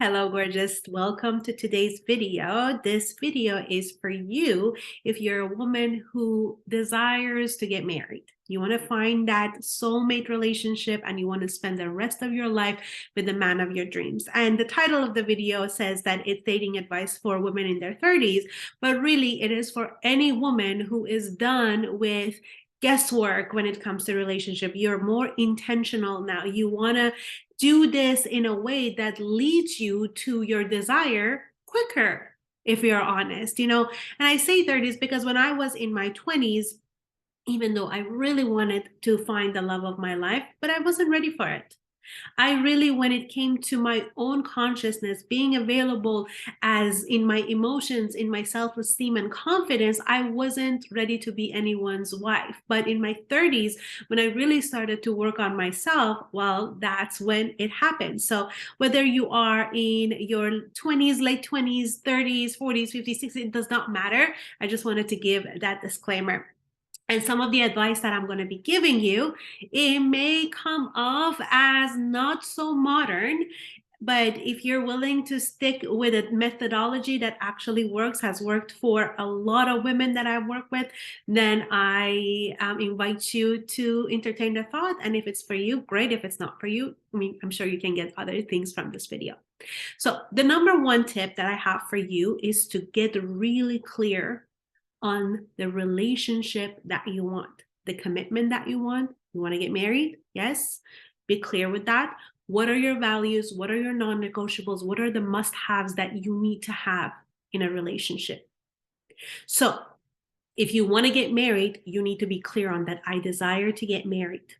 Hello, gorgeous. Welcome to today's video. This video is for you if you're a woman who desires to get married. You want to find that soulmate relationship and you want to spend the rest of your life with the man of your dreams. And the title of the video says that it's dating advice for women in their 30s, but really it is for any woman who is done with guesswork when it comes to relationship. You're more intentional now. You want to do this in a way that leads you to your desire quicker, if you're honest. And I say 30s because when I was in my 20s, even though I really wanted to find the love of my life, but I wasn't ready for it. I really, when it came to my own consciousness, being available as in my emotions, in my self-esteem and confidence, I wasn't ready to be anyone's wife. But in my 30s, when I really started to work on myself, well, that's when it happened. So whether you are in your 20s, late 20s, 30s, 40s, 50s, 60s, it does not matter. I just wanted to give that disclaimer. And some of the advice that I'm going to be giving you, it may come off as not so modern, but if you're willing to stick with a methodology that actually works, has worked for a lot of women that I've worked with, then I invite you to entertain the thought. And if it's for you, great. If it's not for you, I mean, I'm sure you can get other things from this video. So the number one tip that I have for you is to get really clear on the relationship that you want, the commitment that you want. You want to get married? Yes. Be clear with that. What are your values? What are your non-negotiables? What are the must-haves that you need to have in a relationship? So if you want to get married, you need to be clear on that. I desire to get married.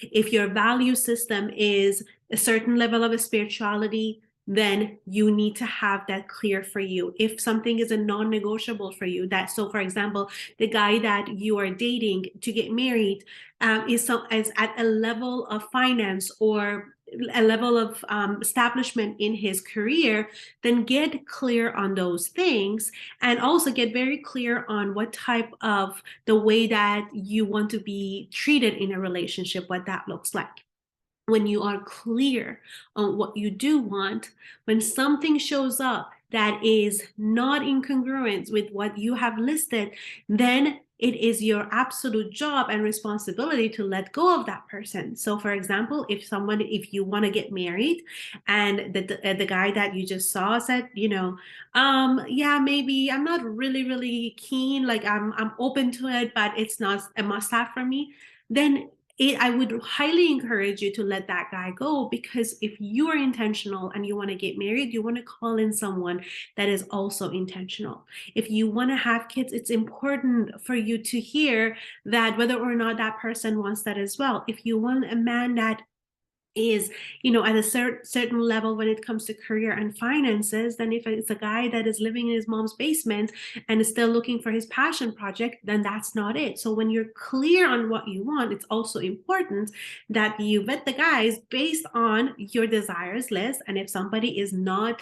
If your value system is a certain level of a spirituality, then you need to have that clear for you. If something is a non-negotiable for you, so for example, the guy that you are dating to get married is at a level of finance or a level of establishment in his career, then get clear on those things and also get very clear on what type of the way that you want to be treated in a relationship, what that looks like. When you are clear on what you do want, when something shows up that is not in congruence with what you have listed, then it is your absolute job and responsibility to let go of that person. So for example, if you want to get married and the guy that you just saw said, yeah, maybe I'm not really keen, like I'm open to it, but it's not a must-have for me, then I would highly encourage you to let that guy go, because if you are intentional and you want to get married, you want to call in someone that is also intentional. If you want to have kids, it's important for you to hear that whether or not that person wants that as well. If you want a man that is at a certain level when it comes to career and finances, then if it's a guy that is living in his mom's basement and is still looking for his passion project, then that's not it. So when you're clear on what you want, it's also important that you vet the guys based on your desires list. And if somebody is not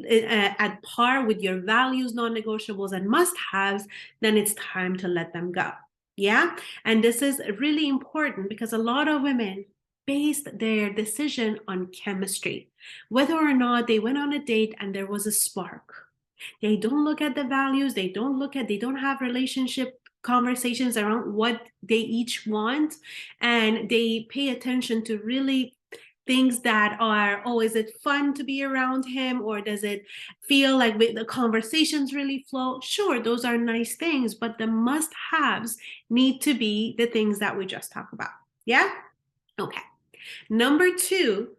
at par with your values, non-negotiables and must-haves, then it's time to let them go. Yeah. And this is really important because a lot of women based their decision on chemistry, whether or not they went on a date and there was a spark. They don't look at the values. They don't have relationship conversations around what they each want. And they pay attention to really things that are, oh, is it fun to be around him? Or does it feel like the conversations really flow? Sure, those are nice things, but the must-haves need to be the things that we just talked about. Yeah? Okay. Number two,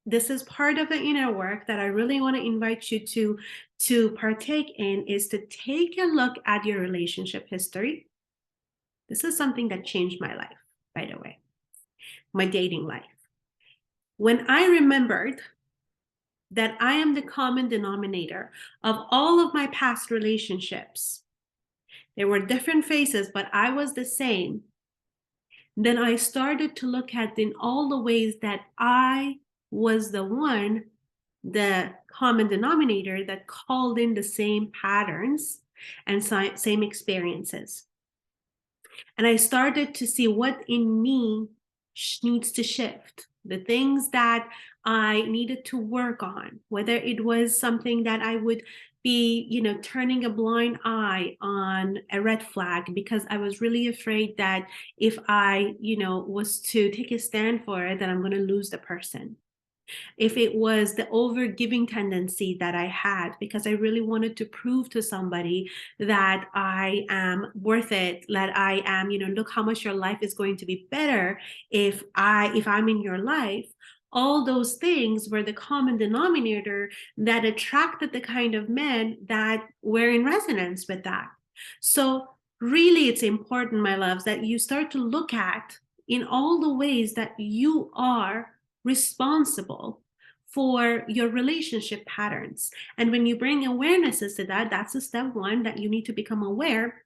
this is part of the inner work that I really want to invite you to partake in, is to take a look at your relationship history. This is something that changed my life, by the way, my dating life. When I remembered that I am the common denominator of all of my past relationships, there were different faces, but I was the same. Then I started to look at in all the ways that I was the common denominator that called in the same patterns and same experiences. And I started to see what in me needs to shift. the things that I needed to work on, whether it was something that I would be, turning a blind eye on a red flag because I was really afraid that if I, was to take a stand for it, that I'm going to lose the person. If it was the over giving tendency that I had because I really wanted to prove to somebody that I am worth it, that I am, look how much your life is going to be better if I'm in your life. All those things were the common denominator that attracted the kind of men that were in resonance with that. So really it's important, my loves, that you start to look at in all the ways that you are responsible for your relationship patterns. And when you bring awarenesses to that, that's the step one, that you need to become aware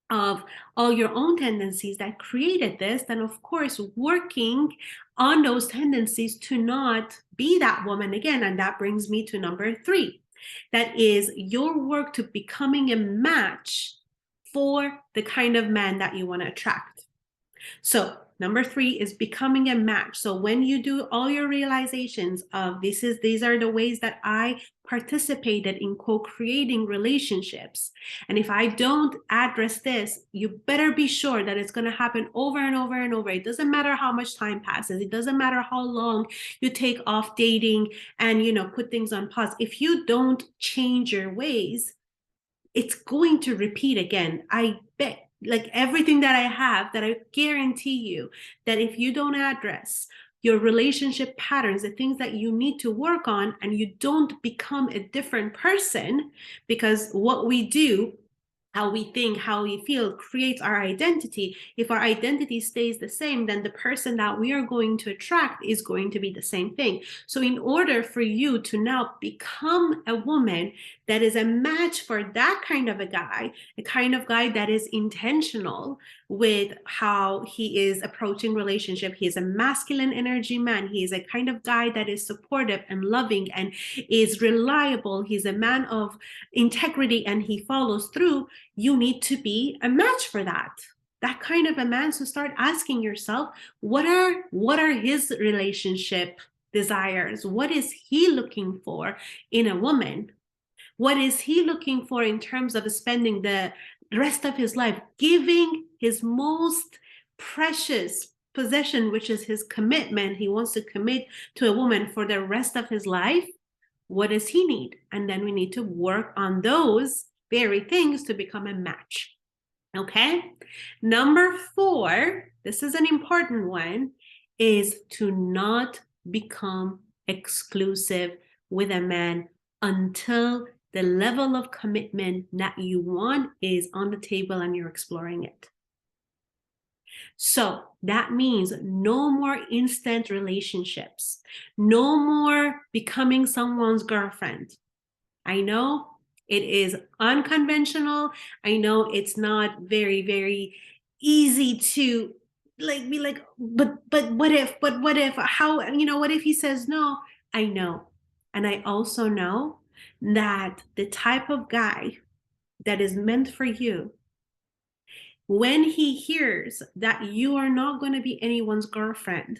of all your own tendencies that created this. Then, of course, working on those tendencies to not be that woman again. And that brings me to number 3. That is your work to becoming a match for the kind of man that you want to attract. So number 3 is becoming a match. So when you do all your realizations of these are the ways that I participated in co-creating relationships. And if I don't address this, you better be sure that it's going to happen over and over and over. It doesn't matter how much time passes. It doesn't matter how long you take off dating and, put things on pause. If you don't change your ways, it's going to repeat again. I bet, like everything that I have, that I guarantee you that if you don't address your relationship patterns, the things that you need to work on, and you don't become a different person, because what we do, how we think, how we feel creates our identity. If our identity stays the same, then the person that we are going to attract is going to be the same thing. So in order for you to now become a woman that is a match for that kind of a guy, a kind of guy that is intentional with how he is approaching relationship, he is a masculine energy man, he is a kind of guy that is supportive and loving and is reliable, he's a man of integrity and he follows through, you need to be a match for that kind of a man. So start asking yourself, what are his relationship desires? What is he looking for in a woman? What is he looking for in terms of spending the rest of his life, giving his most precious possession, which is his commitment? He wants to commit to a woman for the rest of his life. What does he need? And then we need to work on those very things to become a match. Okay. Number 4, this is an important one, is to not become exclusive with a man until the level of commitment that you want is on the table and you're exploring it. So that means no more instant relationships, no more becoming someone's girlfriend. I know it is unconventional. I know it's not very, very easy to be like, but what if, how, what if he says no? I know. And I also know that the type of guy that is meant for you, when he hears that you are not going to be anyone's girlfriend,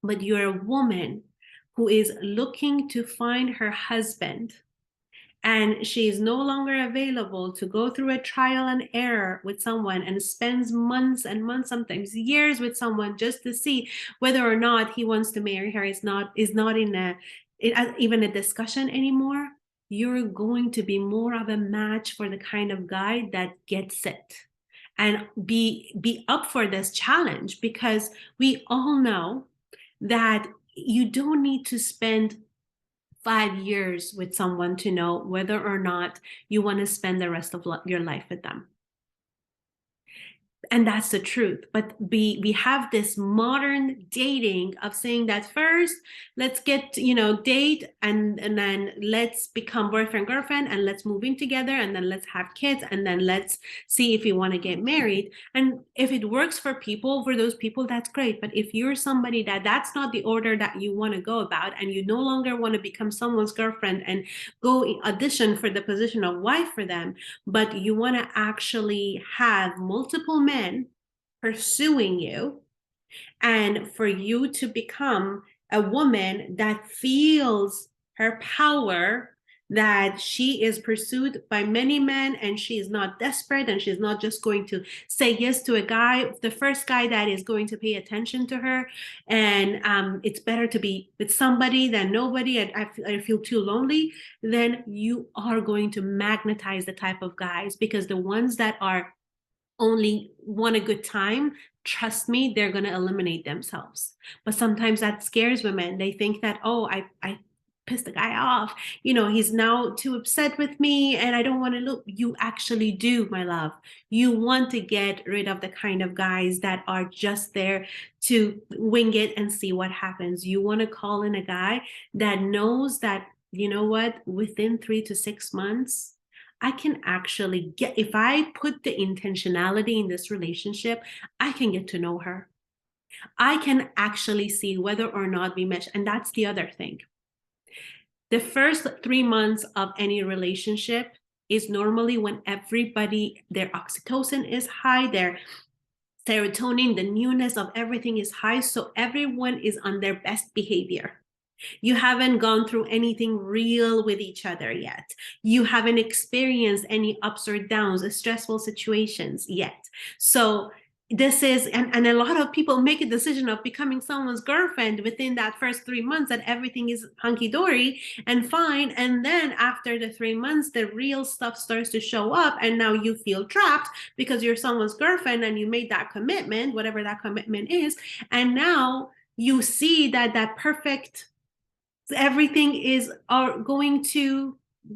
but you're a woman who is looking to find her husband, and she is no longer available to go through a trial and error with someone and spends months and months, sometimes years with someone just to see whether or not he wants to marry her, is not in even a discussion anymore, you're going to be more of a match for the kind of guy that gets it. And be up for this challenge, because we all know that you don't need to spend 5 years with someone to know whether or not you want to spend the rest of your life with them. And that's the truth. But we have this modern dating of saying that first, let's get, date, and then let's become boyfriend, girlfriend, and let's move in together, and then let's have kids, and then let's see if you want to get married. And if it works for those people, that's great. But if you're somebody that's not the order that you want to go about, and you no longer want to become someone's girlfriend and go audition for the position of wife for them, but you want to actually have multiple men pursuing you, And for you to become a woman that feels her power, that she is pursued by many men and she is not desperate and she's not just going to say yes to a guy, the first guy that is going to pay attention to her. And it's better to be with somebody than nobody. I feel too lonely. Then you are going to magnetize the type of guys, because the ones that are only want a good time, trust me, they're going to eliminate themselves. But sometimes that scares women. They think that, oh, I pissed the guy off. He's now too upset with me and I don't want to look. You actually do, my love. You want to get rid of the kind of guys that are just there to wing it and see what happens. You want to call in a guy that knows that, you know what, within 3 to 6 months, I can actually get, if I put the intentionality in this relationship, I can get to know her. I can actually see whether or not we mesh. And that's the other thing. The first 3 months of any relationship is normally when everybody, their oxytocin is high, their serotonin, the newness of everything is high. So everyone is on their best behavior. You haven't gone through anything real with each other yet. You haven't experienced any ups or downs, stressful situations yet. So this is, and a lot of people make a decision of becoming someone's girlfriend within that first 3 months, that everything is hunky-dory and fine. And then after the 3 months, the real stuff starts to show up. And now you feel trapped because you're someone's girlfriend and you made that commitment, whatever that commitment is. And now you see that that perfect, everything is going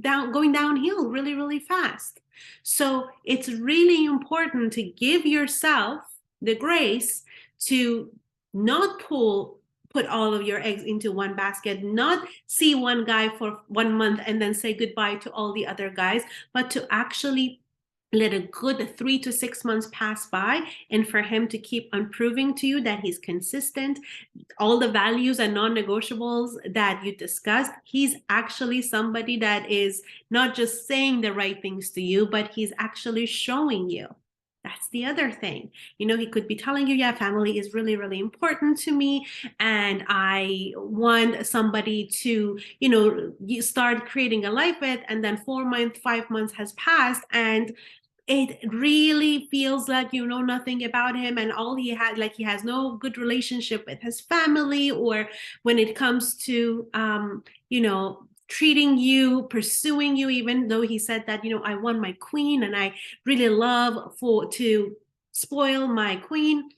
downhill really, really fast. So it's really important to give yourself the grace to not put all of your eggs into one basket, not see one guy for 1 month and then say goodbye to all the other guys, but to actually let a good 3 to 6 months pass by, and for him to keep on proving to you that he's consistent, all the values and non-negotiables that you discussed, he's actually somebody that is not just saying the right things to you, but he's actually showing you. That's the other thing. He could be telling you, yeah, family is really, really important to me. And I want somebody to, you start creating a life with, and then 4 months, 5 months has passed, and it really feels like you know nothing about him, and all he had, like, he has no good relationship with his family, or when it comes to treating you, pursuing you, even though he said that, I want my queen and I really love to spoil my queen.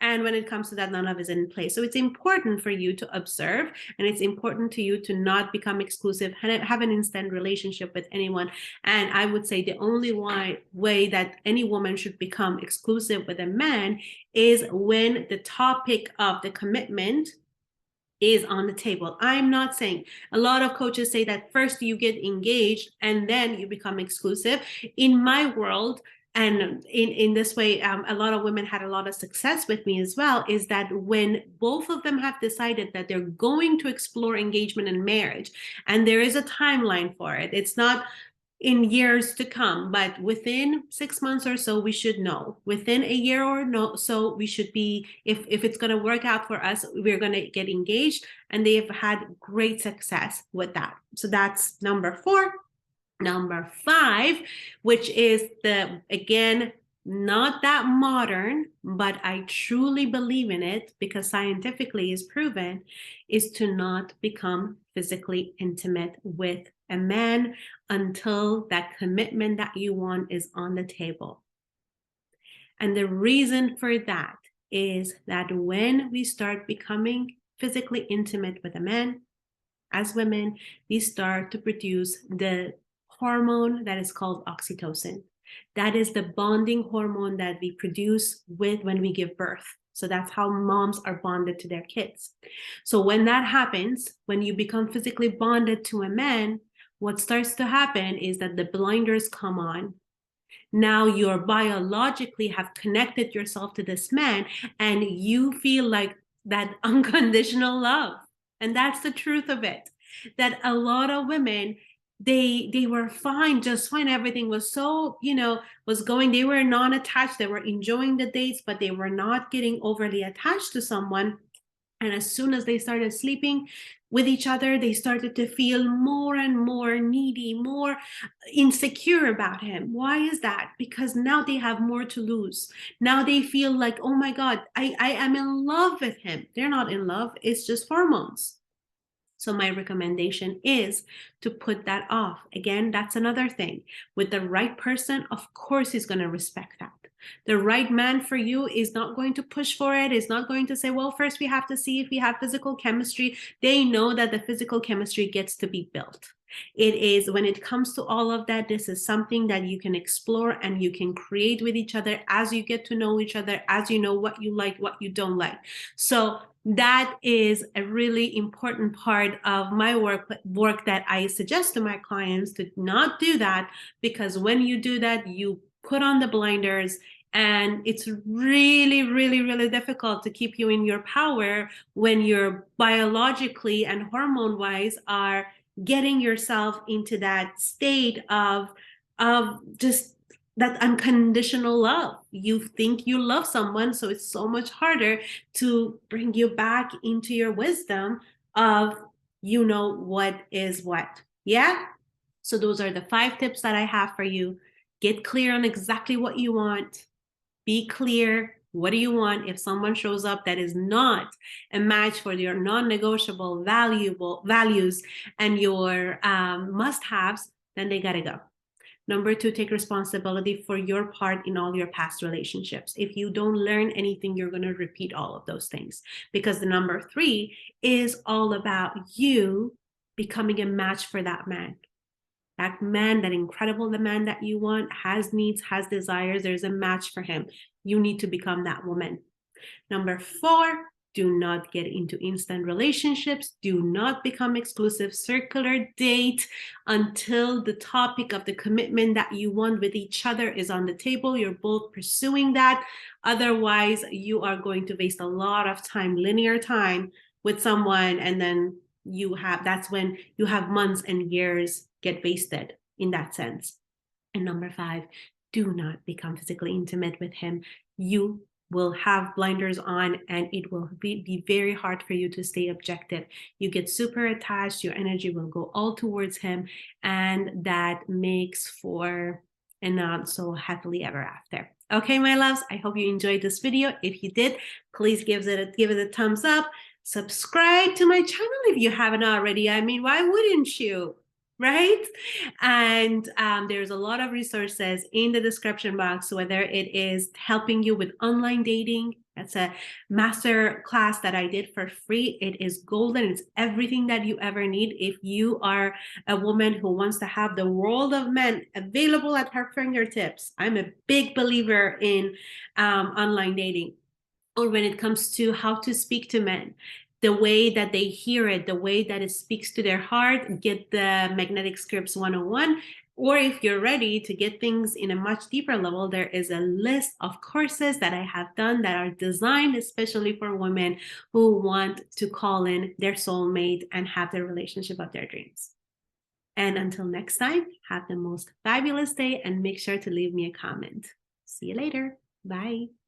And when it comes to that, none of it is in place. So it's important for you to observe, and it's important to you to not become exclusive, have an instant relationship with anyone. And I would say the only way that any woman should become exclusive with a man is when the topic of the commitment is on the table. I'm not saying, a lot of coaches say that first you get engaged and then you become exclusive. In my world, and in this way, a lot of women had a lot of success with me as well, is that when both of them have decided that they're going to explore engagement and marriage, and there is a timeline for it, it's not in years to come, but within 6 months or so, we should know. Within a year or so, we should be, if it's going to work out for us, we're going to get engaged, and they've had great success with that. So that's number 4. Number 5, which is again, not that modern, but I truly believe in it because scientifically is proven, is to not become physically intimate with a man until that commitment that you want is on the table. And the reason for that is that when we start becoming physically intimate with a man, as women, we start to produce the hormone that is called oxytocin. That is the bonding hormone that we produce when we give birth. So that's how moms are bonded to their kids. So when that happens, when you become physically bonded to a man, what starts to happen is that the blinders come on. Now you're biologically have connected yourself to this man, and you feel like that unconditional love. And that's the truth of it, that a lot of women they were fine, just fine. Everything was so, was going. They were non-attached. They were enjoying the dates, but they were not getting overly attached to someone. And as soon as they started sleeping with each other, they started to feel more and more needy, more insecure about him. Why is that? Because now they have more to lose. Now they feel like, oh my God, I am in love with him. They're not in love, it's just hormones. So my recommendation is to put that off. Again, that's another thing. With the right person, of course, he's going to respect that. The right man for you is not going to push for it, is not going to say, well, first we have to see if we have physical chemistry. They know that the physical chemistry gets to be built. It is, when it comes to all of that, this is something that you can explore and you can create with each other as you get to know each other, as you know what you like, what you don't like. So that is a really important part of my work that I suggest to my clients to not do that, because when you do that, you put on the blinders, and it's really, really, really difficult to keep you in your power when you're biologically and hormone wise are getting yourself into that state of just that unconditional love. You think you love someone, so it's so much harder to bring you back into your wisdom of what is what. Yeah. So those are the 5 tips that I have for you. Get clear on exactly what you want. Be clear. What do you want? If someone shows up that is not a match for your non-negotiable values and your must-haves, then they gotta go. Number 2, take responsibility for your part in all your past relationships. If you don't learn anything, you're going to repeat all of those things. Because the number 3 is all about you becoming a match for that man. That man, that incredible man that you want, has needs, has desires. There's a match for him. You need to become that woman. Number 4, do not get into instant relationships. Do not become exclusive. Circular date until the topic of the commitment that you want with each other is on the table. You're both pursuing that. Otherwise, you are going to waste a lot of time, linear time, with someone, and then that's when you have months and years get wasted in that sense. And number 5, do not become physically intimate with him. You will have blinders on, and it will be very hard for you to stay objective. You get super attached, your energy will go all towards him, and that makes for a not so happily ever after. Okay, my loves, I hope you enjoyed this video. If you did, please give it a thumbs up. Subscribe to my channel if you haven't already. I mean, why wouldn't you? Right? And there's a lot of resources in the description box, whether it is helping you with online dating. That's a master class that I did for free. It is golden. It's everything that you ever need if you are a woman who wants to have the world of men available at her fingertips. I'm a big believer in online dating. Or when it comes to how to speak to men, the way that they hear it, the way that it speaks to their heart, get the Magnetic Scripts 101. Or if you're ready to get things in a much deeper level, there is a list of courses that I have done that are designed especially for women who want to call in their soulmate and have the relationship of their dreams. And until next time, have the most fabulous day and make sure to leave me a comment. See you later. Bye.